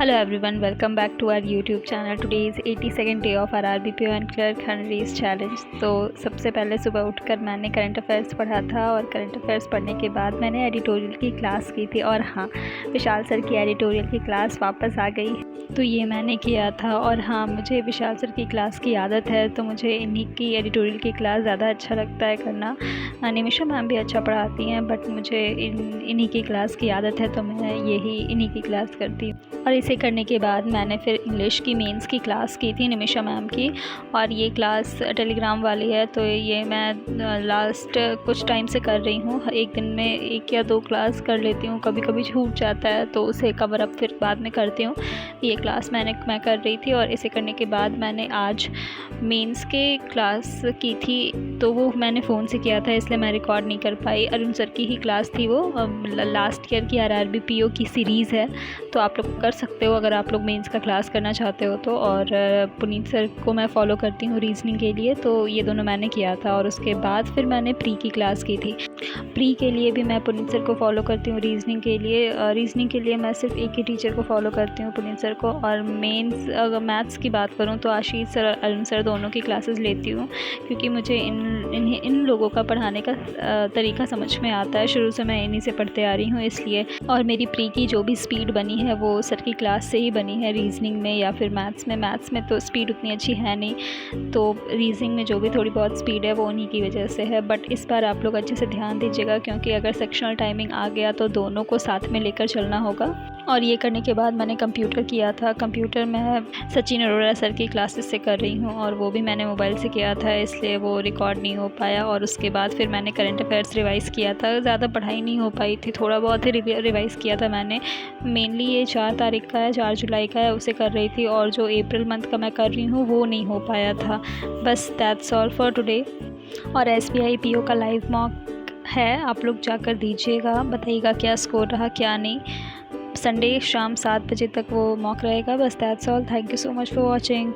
Hello everyone, welcome back to our YouTube channel. Today is 82nd day of our RBPO and Clerk 100 Days Challenge. तो सबसे पहले सुबह उठकर मैंने current affairs पढ़ा था और करंट अफेयर्स पढ़ने के बाद मैंने एडिटोरियल की क्लास की थी। और हाँ, विशाल सर की एडिटोरियल की क्लास वापस आ गई, तो ये मैंने किया था। और हाँ, मुझे विशाल सर की क्लास की आदत है, तो मुझे इन्हीं की एडिटोरियल की क्लास ज़्यादा अच्छा लगता है करना। निमिषा मैम भी अच्छा पढ़ाती हैं, बट मुझे इन्हीं की क्लास की आदत है, तो मैं यही इन्हीं की क्लास करती हूँ। और इसे करने के बाद मैंने फिर इंग्लिश की मेंस की क्लास की थी निमिषा मैम की। और ये क्लास टेलीग्राम वाली है, तो ये मैं लास्ट कुछ टाइम से कर रही हूँ। एक दिन में 1 या 2 क्लास कर लेती हूँ, कभी कभी छूट जाता है तो उसे कवर अप फिर बाद में करती हूँ। ये क्लास मैं कर रही थी, और इसे करने के बाद मैंने आज मेंस के क्लास की थी, तो वो मैंने फ़ोन से किया था, इसलिए मैं रिकॉर्ड नहीं कर पाई। अरुण सर की ही क्लास थी वो, लास्ट ईयर की RRBPO की सीरीज़ है, तो आप लोग कर सकते हो अगर आप लोग मेंस का क्लास करना चाहते हो तो। और पुनीत सर को मैं फॉलो करती हूँ रीजनिंग के लिए, तो ये दोनों मैंने किया था। और उसके बाद फिर मैंने प्री की क्लास की थी। प्री के लिए भी मैं पुनीत सर को फॉलो करती हूँ। रीजनिंग के लिए मैं सिर्फ एक ही टीचर को फॉलो करती हूँ, पुनीत सर को। और मेंस अगर मैथ्स की बात करूँ तो आशीष सर और अरुण सर दोनों की क्लासेस लेती हूँ, क्योंकि मुझे इन लोगों का पढ़ाने का तरीका समझ में आता है। शुरू से मैं इन्हीं से पढ़ते आ रही हूँ, इसलिए। और मेरी प्री की जो भी स्पीड बनी है वो सर की क्लास से ही बनी है, रीजनिंग में या फिर मैथ्स में तो स्पीड उतनी अच्छी है नहीं, तो रीजनिंग में जो भी थोड़ी बहुत स्पीड है वो उन्हीं की वजह से है। बट इस बार आप लोग अच्छे से ध्यान दीजिएगा, क्योंकि अगर सेक्शनल टाइमिंग आ गया तो दोनों को साथ में लेकर चलना होगा। और ये करने के बाद मैंने कंप्यूटर किया था। कंप्यूटर मैं सचिन अरोड़ा सर की क्लासेस से कर रही हूँ, और वो भी मैंने मोबाइल से किया था, इसलिए वो रिकॉर्ड नहीं हो पाया। और उसके बाद फिर मैंने करंट अफेयर्स रिवाइज़ किया था। ज़्यादा पढ़ाई नहीं हो पाई थी, थोड़ा बहुत ही रिवाइज़ किया था मैंने। मेनली ये 4 तारीख का है, 4 जुलाई का है, उसे कर रही थी। और जो अप्रैल मंथ का मैं कर रही हूँ वो नहीं हो पाया था। बस दैट्स ऑल फॉर टुडे। और SBI PO का लाइव मॉक है, आप लोग जाकर दीजिएगा, बताइएगा क्या स्कोर रहा क्या नहीं। संडे शाम 7 बजे तक वो मॉक रहेगा। बस that's all. Thank you so much for watching.